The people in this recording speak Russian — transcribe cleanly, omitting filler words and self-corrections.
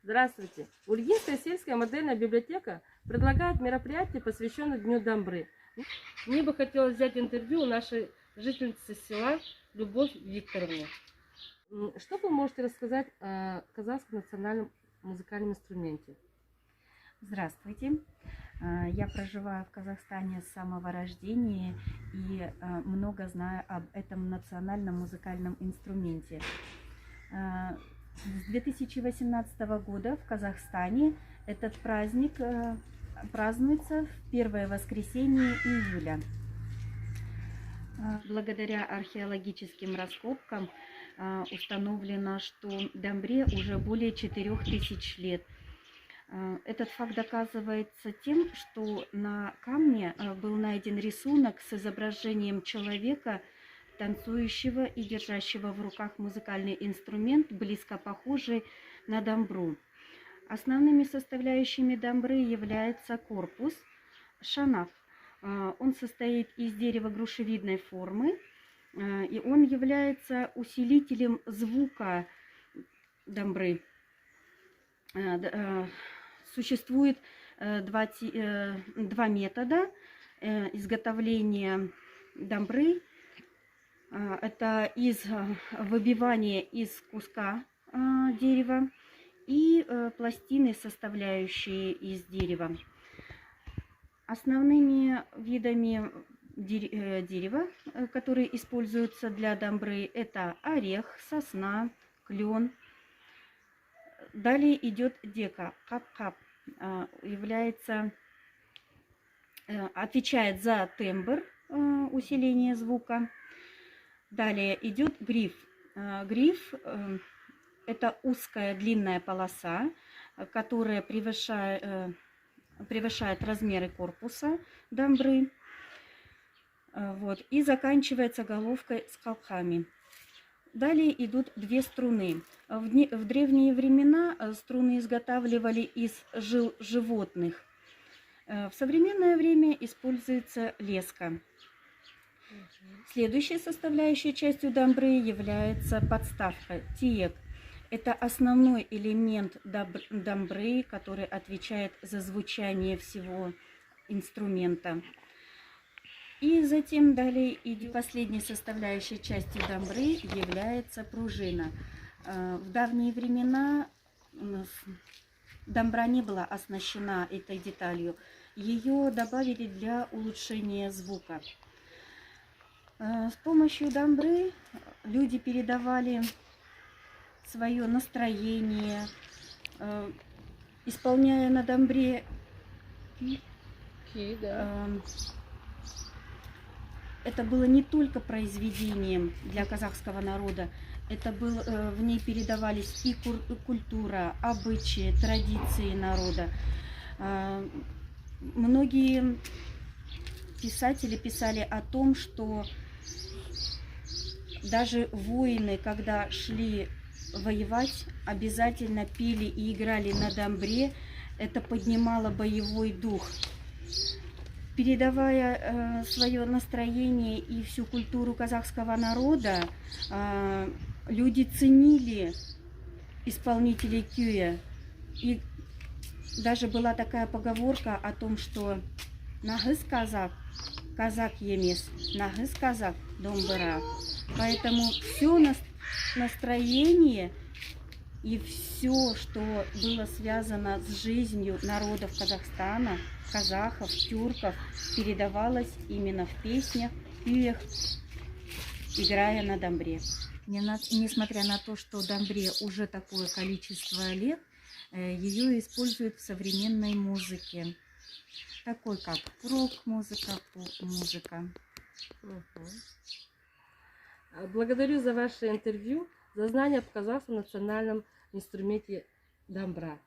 Здравствуйте! Ульгинская сельская модельная библиотека предлагает мероприятие, посвященное Дню Дамбры. Мне бы хотелось взять интервью у нашей жительницы села Любовь Викторовны. Что вы можете рассказать о казахском национальном музыкальном инструменте? Здравствуйте. Я проживаю в Казахстане с самого рождения и много знаю об этом национальном музыкальном инструменте. С 2018 года в Казахстане этот праздник празднуется в первое воскресенье июля. Благодаря археологическим раскопкам установлено, что дамбре уже более 4000 лет. Этот факт доказывается тем, что на камне был найден рисунок с изображением человека, танцующего и держащего в руках музыкальный инструмент, близко похожий на дамбру. Основными составляющими дамбры является корпус, шанав. Он состоит из дерева грушевидной формы, и он является усилителем звука дамбры. Существует два метода изготовления дамбры. Это выбивание из куска дерева и пластины, составляющие из дерева. Основными видами дерева, которые используются для дамбры, это орех, сосна, клен. Далее идет дека, кап-кап, отвечает за тембр, усиление звука. Далее идет гриф. Гриф – это узкая длинная полоса, которая превышает размеры корпуса дамбры. И заканчивается головкой с колками. Далее идут две струны. В древние времена струны изготавливали из жил животных. В современное время используется леска. Следующей составляющей частью дамбры является подставка, тиек. Это основной элемент дамбры, который отвечает за звучание всего инструмента. И затем далее идет последней составляющей частью дамбры является пружина. В давние времена дамбра не была оснащена этой деталью. Ее добавили для улучшения звука. С помощью дамбры люди передавали свое настроение, исполняя на дамбре. Это было не только произведением для казахского народа, в ней передавались и культура, обычаи, традиции народа. Многие писатели писали о том, что даже воины, когда шли воевать, обязательно пели и играли на дамбре. Это поднимало боевой дух. Передавая свое настроение и всю культуру казахского народа, люди ценили исполнителей күйе. И даже была такая поговорка о том, что «нағыз казак, казак емес, нағыз казак домбыра». Поэтому все настроение и все, что было связано с жизнью народов Казахстана, казахов, тюрков, передавалось именно в песнях, күйях, играя на дамбре. Несмотря на то, что дамбре уже такое количество лет, ее используют в современной музыке, такой как рок-музыка, поп-музыка. Благодарю за ваше интервью, за знания в казахском национальном инструменте дамбра.